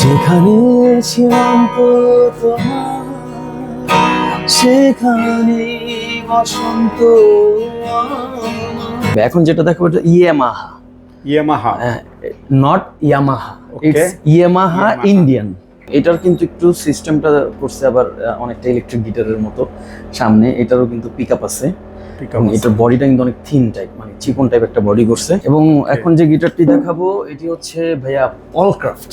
যেখানে ছিলাম তোমার সেখানে বসন্ত এখন যেটা দেখো এটা Yamaha Yamaha not Yamaha Okay. It's Yamaha Yamaha. Indian. এটার কিন্তু একটু সিস্টেমটা করছে আবার অনেকটা ইলেকট্রিক গিটারের মতো। সামনে এটারও কিন্তু পিকআপ আছে এবং এটার বডিটা কিন্তু অনেক থিন টাইপ, মানে চিকন টাইপ একটা বডি করছে। এবং এখন যে গিটারটি দেখাবো এটি হচ্ছে ভাইয়া পলক্রাফট,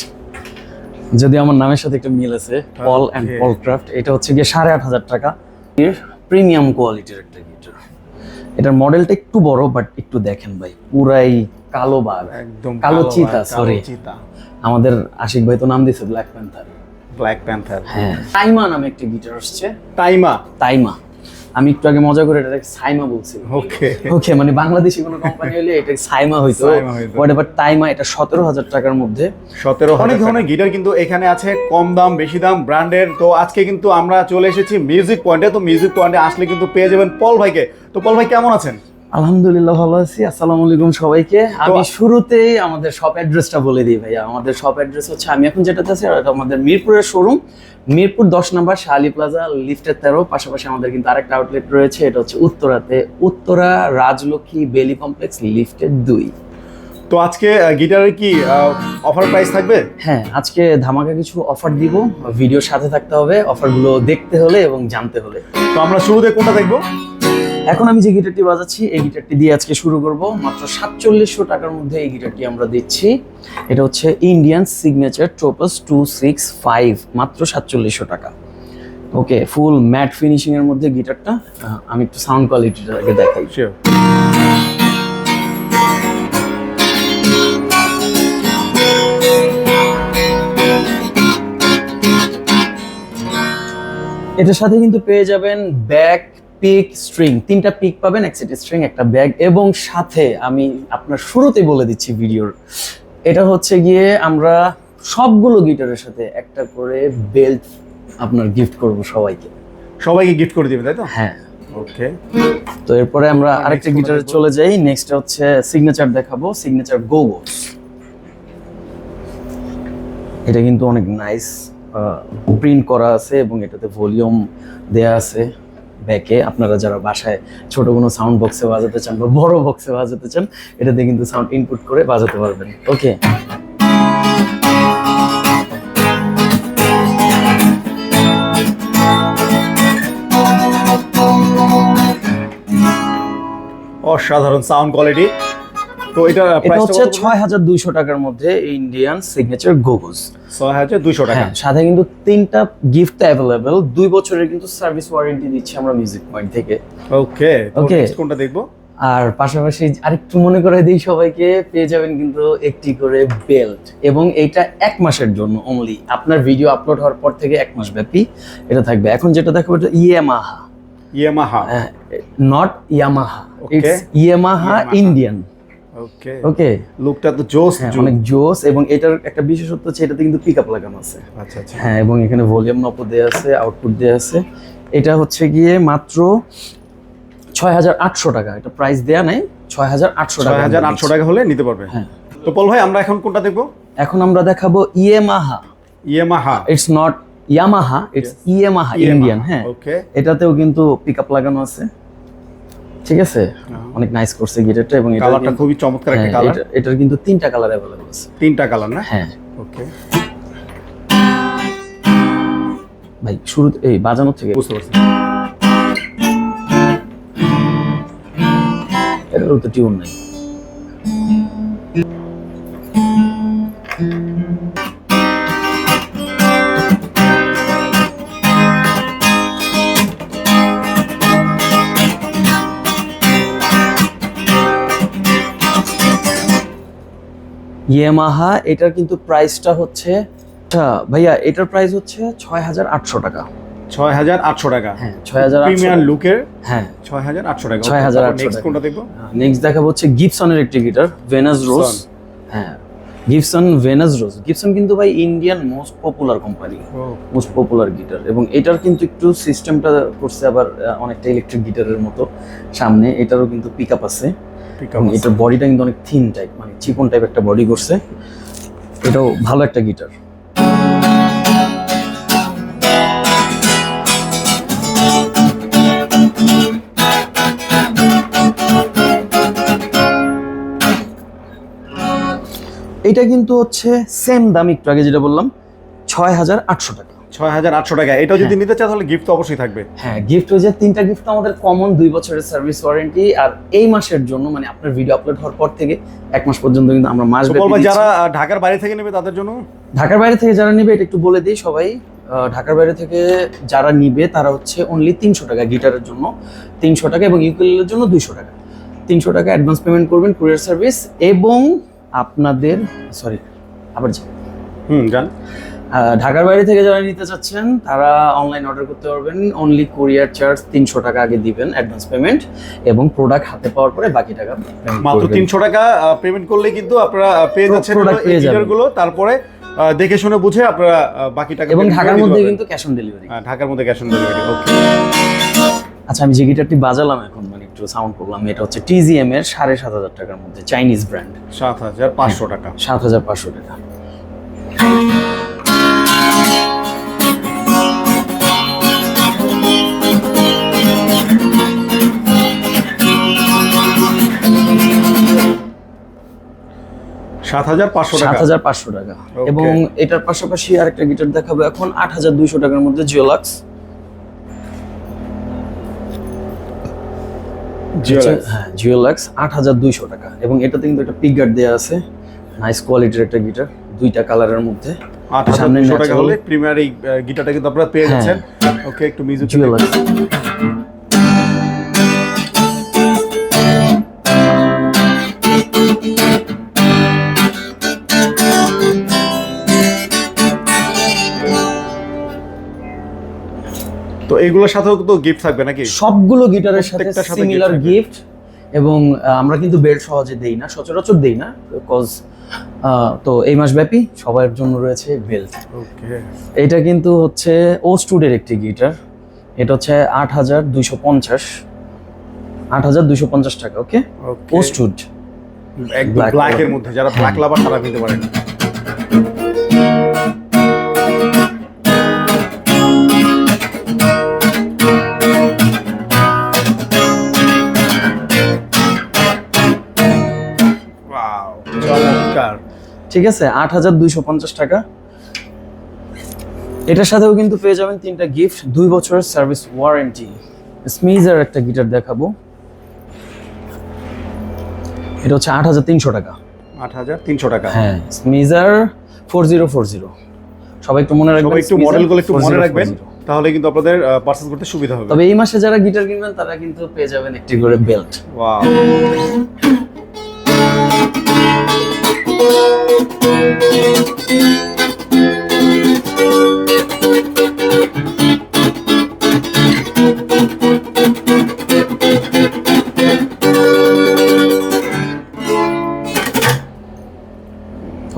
যদি আমার নামের সাথে একটা মিল আছে, পল এন্ড পলক্রাফট। এটা হচ্ছে গিয়ে 8,500 টাকা, এর প্রিমিয়াম কোয়ালিটির একটা গিটার। এটার মডেলটা একটু বড়, বাট একটু দেখেন ভাই, পুরাই কালো বাঘ, একদম কালো চিতা, সরি চিতা, আমাদের আশিক ভাই তো নাম দিয়েছে ব্ল্যাক প্যান্থার। Black panther. হ্যাঁ, তাইমা নামে একটা গিটার আসছে। টাইমা, তাইমা, আমি একটু আগে মজা করে এটাকে সাইমা বলছি। ওকে ওকে, মানে বাংলাদেশি কোনো কোম্পানি হলে এটা সাইমা হইতো, সাইমা হইতো। হোয়াটএভার। তাইমা, এটা 17,000 টাকার মধ্যে। 17 অনেক ধরনের গিটার কিন্তু এখানে আছে, কম দাম বেশি দাম ব্র্যান্ডের। তো আজকে কিন্তু আমরা চলে এসেছি মিউজিক পয়েন্টে। তো মিউজিক পয়েন্টে আসলে কিন্তু পেয়ে যাবেন পল ভাইকে। তো পল ভাই কেমন আছেন? আলহামদুলিল্লাহ ভালো আছি। আসসালামু আলাইকুম সবাইকে। আমি শুরুতেই আমাদের শপ অ্যাড্রেসটা বলে দিই ভাইয়া। আমাদের শপ অ্যাড্রেস হচ্ছে, আমি এখন যেটাতে আছি এটা আমাদের মিরপুরের শোরুম, মিরপুর 10 নম্বর শাহালি প্লাজা, লিফটের 13। পাশাপাশি আমাদের কিন্তু আরেকটা আউটলেট রয়েছে, এটা হচ্ছে উত্তরাতে, উত্তরা রাজলক্ষ্মী বেলি কমপ্লেক্স, লিফটের 2। তো আজকে গিটারের কি অফার প্রাইস থাকবে? হ্যাঁ, আজকে ধামাকা কিছু অফার দিব, ভিডিওর সাথে থাকতে হবে অফারগুলো দেখতে হলে এবং জানতে হলে। তো আমরা শুরুতে কোনটা দেখবো? এখন আমি যে গিটারটি বাজাচ্ছি এই গিটারটি দিয়ে আজকে শুরু করব। মাত্র 4700 টাকার মধ্যে এই গিটারটি আমরা দিচ্ছি। এটা হচ্ছে ইন্ডিয়ান সিগনেচার টোপাস 265, মাত্র 4700 টাকা। ওকে, ফুল ম্যাট ফিনিশিং এর মধ্যে গিটারটা। আমি একটু সাউন্ড কোয়ালিটিটা আগে দেখাই। শিওর। এটার সাথে কিন্তু পেয়ে যাবেন ব্যাক, পিক, স্ট্রিং, 3টা পিক পাবেন, এক সেট স্ট্রিং, একটা ব্যাগ, এবং সাথে আমি আপনার শুরুতে বলে দিচ্ছি ভিডিওর, এটা হচ্ছে গিয়ে আমরা সবগুলো গিটারের সাথে একটা করে বেল্ট আপনার গিফট করব সবাইকে। সবাইকে গিফট করে দিবেন তাই তো? হ্যাঁ, ওকে। তো এরপরে আমরা আরেকটা গিটারে চলে যাই। নেক্সট হচ্ছে সিগনেচার দেখাবো, সিগনেচার গোগোস। এটা কিন্তু অনেক নাইস প্রিন্ট করা আছে এবং এটাতে ভলিউম দেয়া আছে ব্যাকে। আপনারা যারা বাসায় ছোট কোনো সাউন্ড বক্সে বাজাতে চান বা বড় বক্সে বাজাতে চান, এটাতে কিন্তু সাউন্ড ইনপুট করে বাজাতে পারবেন। ওকে, অসাধারণ সাউন্ড কোয়ালিটি। তো এটা এটা হচ্ছে 6200 টাকার মধ্যে ইন্ডিয়ান সিগনেচার গোগোস, 6200 টাকা। হ্যাঁ, সাথে কিন্তু 3টা গিফট অ্যাভেলেবেল। 2 বছরের কিন্তু সার্ভিস ওয়ারেন্টি দিচ্ছি আমরা মিউজিক পয়েন্ট থেকে। ওকে, ওকে, কোনটা দেখবো? আর পাশাপাশি আরেকটু মনে করে দিই সবাইকে, পেয়ে যাবেন কিন্তু একটি করে বেল্ট, এবং এইটা 1 মাসের জন্য অনলি। আপনার ভিডিও আপলোড হওয়ার পর থেকে 1 মাস ব্যাপী এটা থাকবে। এখন যেটা দেখাবো এটা Yamaha, Yamaha not Yamaha, Okay. It's Yamaha Indian. Okay okay, লুকটা তো জোস, অনেক জোস। এবং এটার একটা বিশেষত্ব হচ্ছে এটাতে কিন্তু পিকআপ লাগানো আছে। আচ্ছা আচ্ছা। হ্যাঁ, এবং এখানে ভলিউম নব দেয়া আছে, আউটপুট দেয়া আছে। এটা হচ্ছে গিয়ে মাত্র 6800 টাকা। এটা প্রাইস দেয়া নাই, 6800 টাকা। 6800 টাকা হলে নিতে পারবে। হ্যাঁ। তো পল ভাই আমরা এখন কোনটা দেখবো? এখন আমরা দেখাবো Yamaha. Yamaha, it's not Yamaha, it's Yamaha Indian. হ্যাঁ, ওকে। এটাতেও কিন্তু পিকআপ লাগানো আছে, ঠিক আছে। অনেক নাইস করছে গিটারটা, এবং এটা কালারটা খুবই চমৎকার একটা কালার। এটার কিন্তু 3টা কালার अवेलेबल আছে। 3টা কালার না? হ্যাঁ ওকে, ভাই, শুরুতে এই বাজানো থেকে বুঝতে পারছি। এটারও তো টিউন নাই। ইয়ামাহা, এটার কিন্তু প্রাইসটা হচ্ছে, আচ্ছা ভাইয়া, এটার প্রাইস হচ্ছে 6800 টাকা। 6800 টাকা। হ্যাঁ, 6800 প্রিমিয়াম লুকের। হ্যাঁ, 6800 টাকা। 6800 নেক্সট টাকা। কোনটা দেখবো? নেক্সট দেখাবো হচ্ছে গিবসনের একটি গিটার, ভেনাস রোজ। হ্যাঁ, গিবসন ভেনাস রোজ। গিবসন কিন্তু ভাই Indian most popular company, most popular guitar. এবং এটার কিন্তু একটু সিস্টেমটা করছে আবার অনেকটা ইলেকট্রিক গিটারের মতো। সামনে এটারও কিন্তু পিকআপ আছে, এবং এটার বডিটা কিন্তু অনেক থিন টাইপ, মানে চিকন টাইপ একটা বডি করছে। এটাও ভালো একটা গিটার। এটা কিন্তু হচ্ছে সেম দাম, একটু আগে যেটা বললাম 6,800 টাকা। 6,800 টাকা। এটাও যদি নিতে চাও তাহলে গিফট তো অবশ্যই থাকবে। হ্যাঁ, গিফট হয়ে যায়, 3টা গিফট আমাদের কমন, 2 বছরের সার্ভিস ওয়ারেন্টি। আর এই মাসের জন্য মানে আপনার ভিডিও আপলোড হওয়ার পর থেকে 1 মাস পর্যন্ত কিন্তু আমরা মাস ব্যাপী দিচ্ছি। যারা ঢাকার বাইরে থেকে নেবে তাদের জন্য, ঢাকার বাইরে থেকে যারা নিবে এটা একটু বলে দিই সবাই, ঢাকার বাইরে থেকে যারা নিবে তারা হচ্ছে অনলি 300 টাকা গিটারের জন্য, 300 টাকা, এবং ইউকুলেলের জন্য 200 টাকা। 300 টাকা অ্যাডভান্স পেমেন্ট করবেন কুরিয়ার সার্ভিস, এবং আপনাদের জান ঢাকার বাইরে থেকে যারা নিতে চাচ্ছেন তারা অনলাইন অর্ডার করতে পারবেন। অনলি কুরিয়ার চার্জ 300 টাকা আগে দিবেন অ্যাডভান্স পেমেন্ট, এবং প্রোডাক্ট হাতে পাওয়ার পরে বাকি টাকা মাত্র 300 টাকা পেমেন্ট করলে কিন্তু আপনারা পেয়ে যাচ্ছেন গিটারগুলো। তারপরে দেখে শুনে বুঝে আপনারা বাকি টাকা, এবং ঢাকার মধ্যে কিন্তু ক্যাশ অন ডেলিভারি। ঢাকার মধ্যে ক্যাশ অন ডেলিভারি। ওকে, আচ্ছা, আমি যে গিটারটি বাজালাম এখন, মানে একটু সাউন্ড করলাম, এটা হচ্ছে TZM এর 7,500 টাকার মধ্যে, চাইনিজ ব্র্যান্ড। 7,500 টাকা। 7,500 টাকা। $7,500 টাকা। এবং এটার পাশাপাশি আরেকটা গিটার দেখাবো এখন 8,200 টাকার মধ্যে, জিওলাক্স। হ্যাঁ, জিওলাক্স 8,200 টাকা। এবং এটাতে কিন্তু একটা পিক গার্ড দেওয়া আছে, নাইস কোয়ালিটির একটা গিটার, 2টা কালারের মধ্যে। 8,200 টাকা হলে প্রিমিয়ার এই গিটারটা কিন্তু আপনারা পেয়ে যাচ্ছেন। ওকে, একটু মিউজিক জিওলাক্স। তো এগুলোর সাথেও তো গিফট থাকবে নাকি? সবগুলো গিটারের সাথে সিমিলার গিফট, এবং আমরা কিন্তু বেল্ট সহজে দেই না, সচরাচর দেই না, বিকজ তো এই মাস ব্যাপী সবার জন্য রয়েছে বেল্ট। ওকে, এটা কিন্তু হচ্ছে ওস্টুডের একটি গিটার, এটা হচ্ছে 8,250 টাকা। ওকে, ওস্টুড একদম ব্ল্যাকের মধ্যে, যারা ব্ল্যাক লাভার তারা নিতে পারেন। ঠিক আছে, 8,250 টাকা। এটার সাথেও কিন্তু পেয়ে যাবেন 3টা গিফট, 2 বছরের সার্ভিস ওয়ারেন্টি। স্মিজার একটা গিটার দেখাবো, এটা হচ্ছে 8,300 টাকা। 8,300 টাকা। হ্যাঁ, স্মিজার 4040। সবাই একটু মনে রাখবেন, একটু মডেলগুলো একটু মনে রাখবেন, তাহলে কিন্তু আপনাদের পারচেজ করতে সুবিধা হবে। তবে এই মাসে যারা গিটার কিনবেন তারা কিন্তু পেয়ে যাবেন একটি করে বেল্ট। ওয়াও,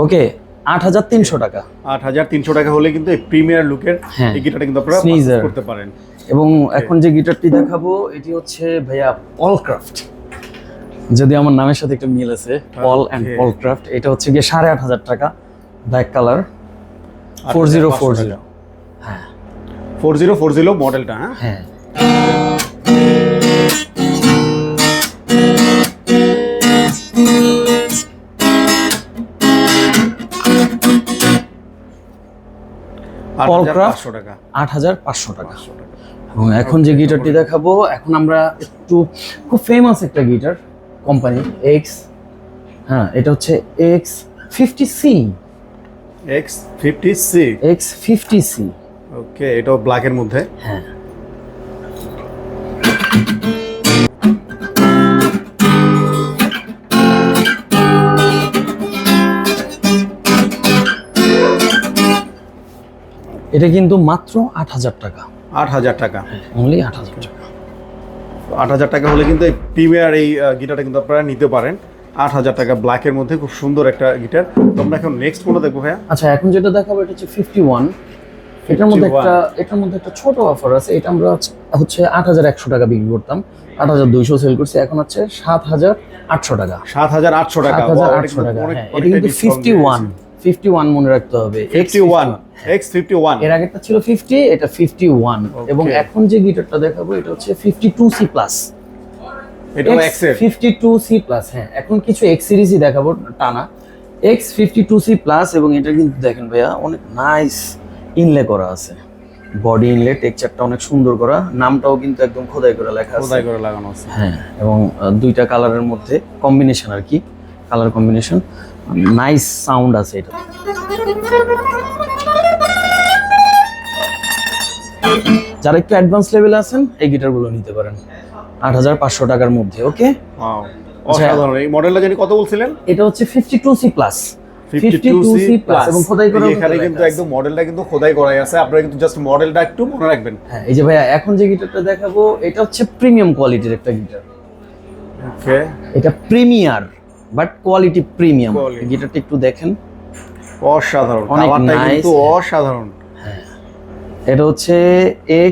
ওকে, 8,300 টাকা। 8,300 টাকা হলে কিন্তু এই প্রিমিয়ার লুকের এই গিটারটা কিন্তু আপনারা পারচেজ করতে পারেন। এবং এখন যে গিটারটি দেখাবো এটি হচ্ছে ভাইয়া পলক্রাফট, যদি আমার নামের সাথে একটা মিল আছে, পল এন্ড পলক্রাফট। এটা হচ্ছে গিয়ে 8,500 টাকা, ব্ল্যাক কালার, 4040। হ্যাঁ, 4040 মডেলটা। হ্যাঁ, পলক্রাফট 8,500 টাকা। এবং এখন যে গিটারটি দেখাবো, এখন আমরা একটু খুব ফেমাস একটা গিটার কোম্পানি, এক্স। হ্যাঁ, এটা হচ্ছে X50C। X50C। ওকে, এটাও ব্ল্যাকের মধ্যে। হ্যাঁ, এটা কিন্তু মাত্র 8,000 টাকা। 8,000 টাকা, অনলি 8,000 টাকা। 8,000 টাকা হলে কিন্তু এই প্রিমিয়ার এই গিটারটা কিন্তু আপনারা নিতে পারেন। 8,000 টাকা, ব্ল্যাকের মধ্যে খুব সুন্দর একটা গিটার। তো আমরা এখন নেক্সট কোনটা দেখবো ভাইয়া? আচ্ছা, এখন যেটা দেখাবো এটা হচ্ছে 51। এটার মধ্যে একটা ছোট অফার আছে। এটা আমরা হচ্ছে 8,100 টাকা বিক্রি করতাম, 8,200 সেল করছি, এখন হচ্ছে 7,800 টাকা। 7,800 টাকা। 7,800 টাকা। এটা কিন্তু 51 51 মনে রাখতে হবে। 51 X51 এর আগেরটা ছিল 50, এটা 51 এবং এখন যে গিটারটা দেখাবো এটা হচ্ছে 52C প্লাস। এটা X এর 52C প্লাস। হ্যাঁ, এখন কিছু X সিরিজই দেখাবো টানা। X52C প্লাস এবং এটা কিন্তু দেখেন ভাইয়া অনেক নাইস ইনলে করা আছে, বডি ইনলে টেক্সচারটা অনেক সুন্দর করা, নামটাও কিন্তু একদম খোদাই করে লেখা আছে, খোদাই করে লাগানো আছে। হ্যাঁ, এবং দুইটা কালারের মধ্যে কম্বিনেশন আর কি, কালার কম্বিনেশন, নাইস সাউন্ড আছে এটা। যারা একটু অ্যাডভান্স লেভেলে আছেন এই গিটারগুলো নিতে পারেন 8500 টাকার মধ্যে। ওকে, ওয়াও, অসাধারণ। এই মডেলটা জানি কত বলছিলেন? এটা হচ্ছে 52C প্লাস। 52C প্লাস এবং খোদাই করা, এখানে কিন্তু একদম মডেলটা কিন্তু খোদাই করাই আছে, আপনারা কিন্তু জাস্ট মডেলটা একটু মনে রাখবেন। হ্যাঁ, এই যে ভাইয়া এখন যে গিটারটা দেখাবো এটা হচ্ছে প্রিমিয়াম কোয়ালিটির একটা গিটার। ওকে, এটা প্রিমিয়ার বাট কোয়ালিটি প্রিমিয়াম। গিটারটা একটু দেখেন, অসাধারণ, অনেক কালারটা nice, কিন্তু অসাধারণ। এটা হচ্ছে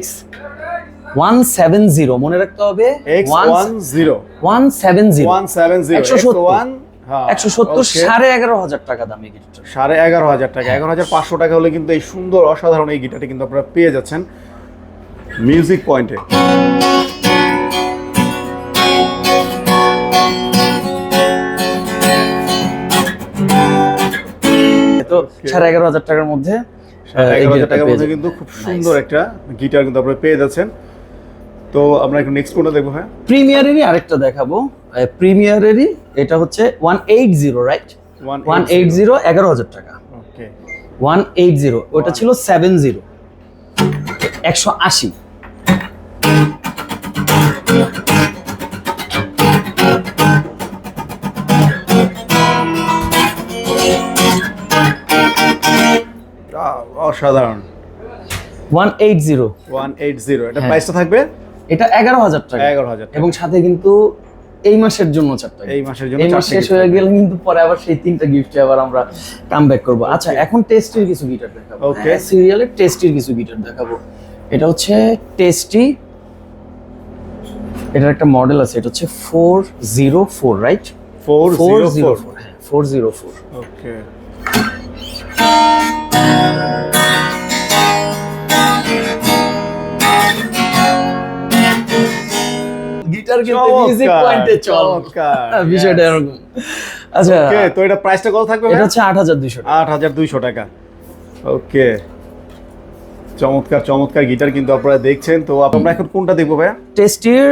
X170 মনে রাখতে হবে, X10 170 170 170 হ্যাঁ 170 11,500 টাকা দাম এই গিটারটা। 11,500 টাকা, 11,500 টাকা হলে কিন্তু এই সুন্দর অসাধারণ এই গিটারটি কিন্তু আপনারা পেয়ে যাচ্ছেন মিউজিক পয়েন্টে। তো 11,500 টাকার মধ্যে 11,000 টাকার মধ্যে কিন্তু খুব সুন্দর একটা গিটার কিন্তু আপনারা পেয়ে যাচ্ছেন। তো আমরা একটু নেক্সট কোনটা দেখবো? হ্যাঁ, প্রিমিয়ারেরই আরেকটা দেখাবো। প্রিমিয়ারেরই এটা হচ্ছে 180, রাইট? 180 11,000 টাকা। ওকে, 180 ওটা ছিল 70 180। অসাধারণ। 180 এটা প্রাইসটা থাকবে এটা 11,000 টাকা 11,000 টাকা এবং সাথে কিন্তু এই মাসের জন্য 4টা, এই মাসের জন্য এই মাস শেষ হয়ে গেলে কিন্তু পরে আবার সেই 3টা গিফটে আবার আমরা কামব্যাক করব। আচ্ছা, এখন টেস্টির কিছু গিটার দেখাবো। ওকে, সিরিয়ালের টেস্টির কিছু গিটার দেখাবো। এটা হচ্ছে টেস্টি, এটার একটা মডেল আছে, এটা হচ্ছে 404, রাইট? 404 404। ওকে, গিটার কিন্তু মিউজিক পয়েন্টে চমৎকার, বিষয়টা এরকম। আচ্ছা, ওকে, তো এটা প্রাইসটা কত থাকবে? এটা হচ্ছে 8,200 টাকা। 8,200 টাকা। ওকে, চমৎকার চমৎকার গিটার কিন্তু আপনারা দেখছেন। তো আমরা এখন কোনটা দেখবো ভাইয়া? টেস্টির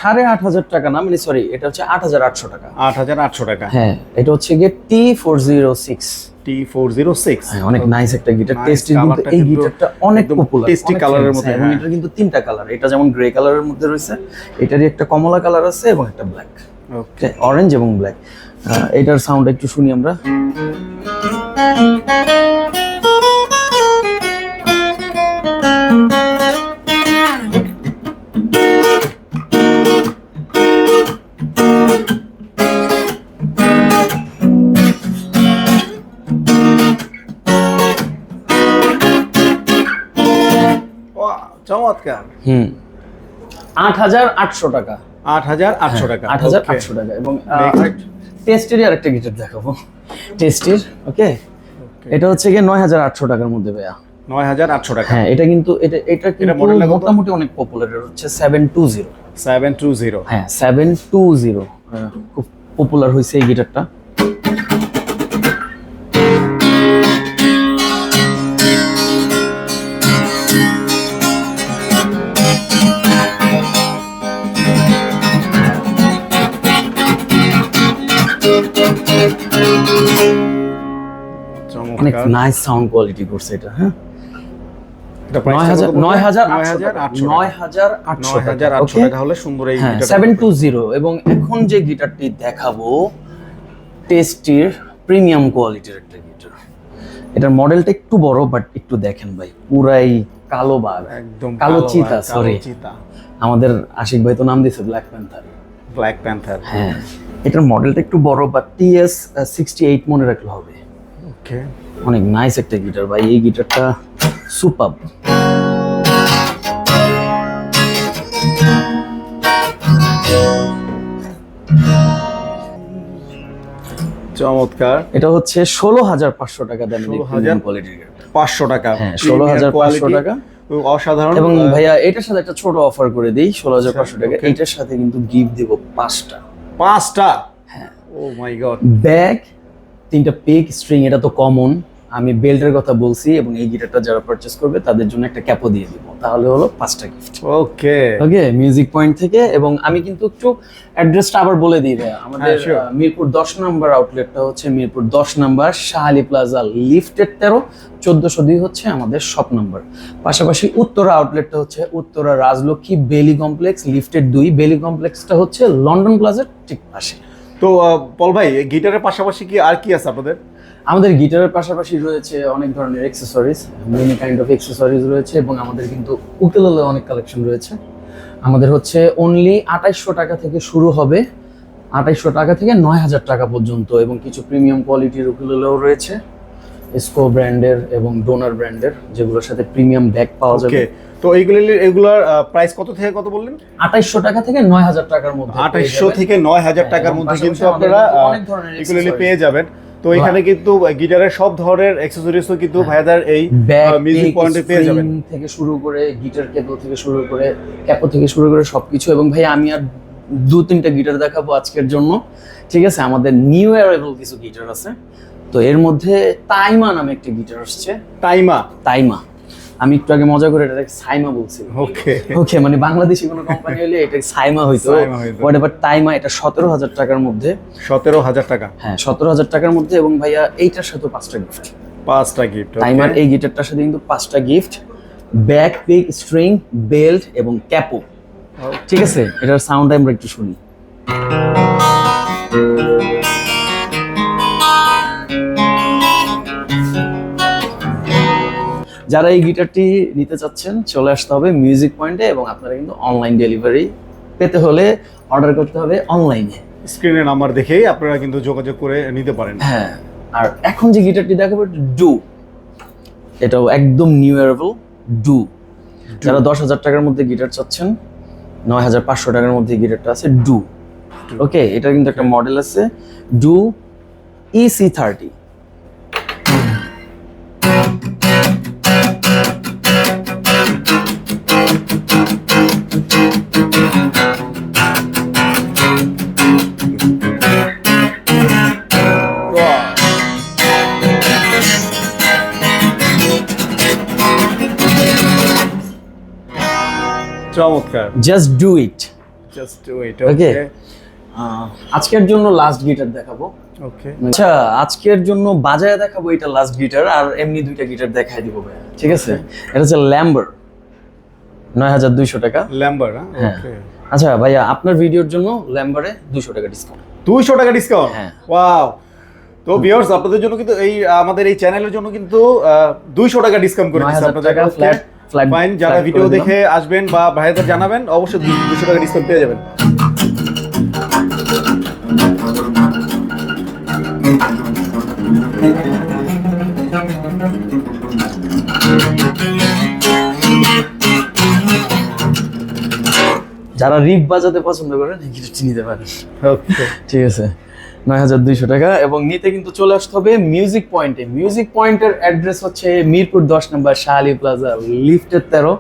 8,500 টাকা না, মানে সরি, এটা হচ্ছে 8,800 টাকা। 8,800 টাকা। হ্যাঁ, এটা হচ্ছে গিয়ে T406। T406 অনেক নাইস একটা গিটার। Nice, টেস্টির কিন্তু কালারটা এই কিন্তু গিটারটা অনেক পপুলার, টেস্টি কালারের মধ্যে। এবং এটা কিন্তু 3টা কালার, এটা যেমন গ্রে কালারের মধ্যে রয়েছে, এটারই একটা কমলা কালার আছে এবং একটা ব্ল্যাক, ওকে, অরেঞ্জ এবং ব্ল্যাক। এটার সাউন্ড একটু শুনি আমরা। চমৎকার। 8,800 টাকা। 8,800 টাকা। 8,800 টাকা। এবং Next. টেস্টেরই আরেকটা গিটার দেখাবো। টেস্টির, ওকে, এটা হচ্ছে গিয়ে 9,800 টাকার মধ্যে ভাইয়া। 9,800 টাকা। হ্যাঁ, এটা কিন্তু এটা কিন্তু মডেলটা কত? মোটামুটি অনেক পপুলার, এটা হচ্ছে 720। 720 হ্যাঁ, 720 খুব পপুলার হয়েছে এই গিটারটা। অনেক নাইস সাউন্ড কোয়ালিটি করছে এটা। হ্যাঁ, এটা প্রাইস 9,800 টাকা হলে সুন্দর এই গিটারটা 720। এবং এখন যে গিটারটি দেখাবো টেস্টির প্রিমিয়াম কোয়ালিটির একটা গিটার। এটার মডেলটা একটু বড়, বাট একটু দেখেন ভাই, পুরাই কালো বাঘ, একদম কালো চিতা, সরি, চিতা। আমাদের আশিক ভাই তো নাম দিয়েছে ব্ল্যাক প্যান্থার। Black panther. হ্যাঁ, এটার মডেলটা একটু বড়, বাট TS68 মনে রাখলে হবে। ওকে, অনেক নাইস একটা গিটার ভাই, এই গিটারটা সুপার। চমৎকার। এটা হচ্ছে 16,500 টাকা দামের প্রিমিয়াম কোয়ালিটির গিটার। 500 টাকা, হ্যাঁ 16,500 টাকা। অসাধারণ। এবং ভাইয়া এটার সাথে একটা ছোট অফার করে দেই 16,500 টাকা। এটার সাথে কিন্তু গিফট দেব 5টা। হ্যাঁ, ও মাই গড। ব্যাগ, 3টা পিক, স্ট্রিং, এটা তো কমন। আমি বেল্টের কথা বলছি, এবং এই গিটারটা যারা পারচেজ করবে তাদের জন্য একটা ক্যাপও দিয়ে দিব, তাহলে হলো 5টা গিফট। ওকে মিউজিক পয়েন্ট থেকে। এবং আমি কিন্তু একটু অ্যাড্রেসটা আবার বলে দিই ভাইয়া। আমাদের মিরপুর 10 নম্বর আউটলেটটা হচ্ছে মিরপুর 10 নম্বর শাহ আলী প্লাজা লিফটেড 13, 1402 হচ্ছে আমাদের শপ নাম্বার। পাশাপাশি উত্তরা আউটলেটটা হচ্ছে উত্তরা রাজলক্ষ্মী বেলি কমপ্লেক্স লিফটেড 2। বেলি কমপ্লেক্সটা হচ্ছে লন্ডন প্লাজার ঠিক পাশে। তো পল ভাই, গিটারের পাশাপাশি কি আর কি আছে আপনাদের? আমাদের গিটারের পাশাপাশি রয়েছে অনেক ধরনের accessories, many kind of accessories রয়েছে, এবং আমাদের কিন্তু উকেলেলে অনেক কালেকশন রয়েছে। আমাদের হচ্ছে অনলি 2800 টাকা থেকে শুরু হবে, 2800 টাকা থেকে 9000 টাকা পর্যন্ত, এবং কিছু প্রিমিয়াম কোয়ালিটির উকেলেলেও রয়েছে, স্কো ব্র্যান্ডের এবং ডোনার ব্র্যান্ডের, যেগুলোর সাথে প্রিমিয়াম ব্যাগ পাওয়া যাবে। তো এগুলার প্রাইস কত থেকে কত বললেন? 2800 টাকা থেকে 9000 টাকার মধ্যে। 2800 থেকে 9000 টাকার মধ্যে কিন্তু আপনারা এগুলি পেয়ে যাবেন। তো এখানে কিন্তু গিটারের সব ধরনের অ্যাকসেসরিজও কিন্তু ভাইয়াদের এই মিউজিক পয়েন্টে পেয়ে যাবেন, থেকে শুরু করে গিটার কেবল থেকে শুরু করে ক্যাপো থেকে শুরু করে সবকিছু। এবং ভাই আমি আর 2-3টা গিটার দেখাবো আজকের জন্য, ঠিক আছে? আমাদের নিউ অ্যারাইভাল কিছু গিটার আছে। তো এর মধ্যে তাইমা নামে একটা গিটার আসছে। তাইমা আমি একটু আগে মজা করে এটাকে সাইমা বলছি। ওকে, মানে বাংলাদেশি কোনো কোম্পানি হলে এটা সাইমা হইতো, হোয়াটএভার। তাইমা, এটা 17,000 টাকার মধ্যে। 17,000 টাকা? হ্যাঁ 17,000 টাকার মধ্যে। এবং ভাইয়া এইটার সাথে 5টা গিফট। 5টা গিফট। তাইমার এই গিটারটার সাথে কিন্তু 5টা gift, bag, pick, string, belt এবং ক্যাপো। ঠিক আছে, এটার সাউন্ড আমরা একটু শুনি। যারা এই গিটারটি নিতে চাচ্ছেন চলে আসতে হবে মিউজিক পয়েন্টে, এবং আপনারা কিন্তু অনলাইন ডেলিভারি পেতে হলে অর্ডার করতে হবে অনলাইনে। স্ক্রিনে নাম্বার দেখেই আপনারা কিন্তু যোগাযোগ করে নিতে পারেন। হ্যাঁ, আর এখন যে গিটারটি দেখাবো ডু, এটাও একদম নিউ অ্যারাইভাল ডু। যারা 10,000 টাকার মধ্যে গিটার চাচ্ছেন, 9,500 টাকার মধ্যে গিটারটা আছে ডু। ওকে, এটা কিন্তু একটা মডেল আছে ডু EC30। চমৎকার। Just do it. ওকে, আজকের জন্য লাস্ট গিটার দেখাবো। ওকে, আচ্ছা, আজকের জন্য বাজায় দেখাবো এটা লাস্ট গিটার, আর এমনি 2টা গিটার দেখাই দিব ভাই, ঠিক আছে? এটা হচ্ছে ল্যাম্বার, 9,200 টাকা। ল্যাম্বার, হ্যাঁ। আচ্ছা ভাইয়া, আপনার ভিডিওর জন্য ল্যাম্বারে 200 টাকা ডিসকাউন্ট। 200 টাকা ডিসকাউন্ট? হ্যাঁ। ওয়াও। তো ভিউয়ার্স, আপনাদের জন্য কিন্তু এই আমাদের এই চ্যানেলের জন্য কিন্তু 200 টাকা ডিসকাউন্ট করে দিচ্ছি আপনাদের। ফাইন, যারা ভিডিও দেখে আসবেন বা ভাইদের জানাবেন, অবশ্যই 200 টাকা ডিসকাউন্ট পেয়ে যাবেন। যারা রিপ বাজাতে পছন্দ করেন এই গিটারটি নিতে পারেন। ওকে, ঠিক আছে, 9,200 টাকা। এবং নিতে কিন্তু চলে আসতে হবে মিউজিক পয়েন্টে। মিউজিক পয়েন্টের অ্যাড্রেস হচ্ছে মিরপুর 10 নম্বর শাহ আলী প্লাজা লিফটেড 13,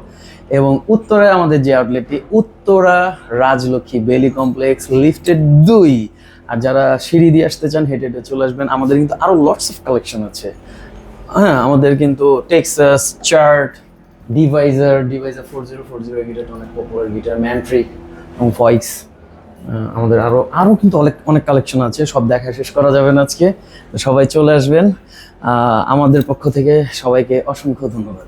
এবং উত্তরায় আমাদের যে আউটলেটটি উত্তরা রাজলক্ষ্মী বেলি কমপ্লেক্স লিফটেড 2। আর যারা সিঁড়ি দিয়ে আসতে চান হেঁটে হেঁটে চলে আসবেন। আমাদের কিন্তু আরো লটস অফ কালেকশন আছে। হ্যাঁ, আমাদের কিন্তু টেক্সাস, চার্ট, ডিভাইজার 4040 গিটার অনেক পপুলার গিটার, ম্যান্ট্রিক এবং ভয়েস। আমাদের আরো কিন্তু অনেক কালেকশন আছে, সব দেখা শেষ করা যাবে না আজকে। সবাই চলে আসবেন। আমাদের পক্ষ থেকে সবাইকে অসংখ্য ধন্যবাদ।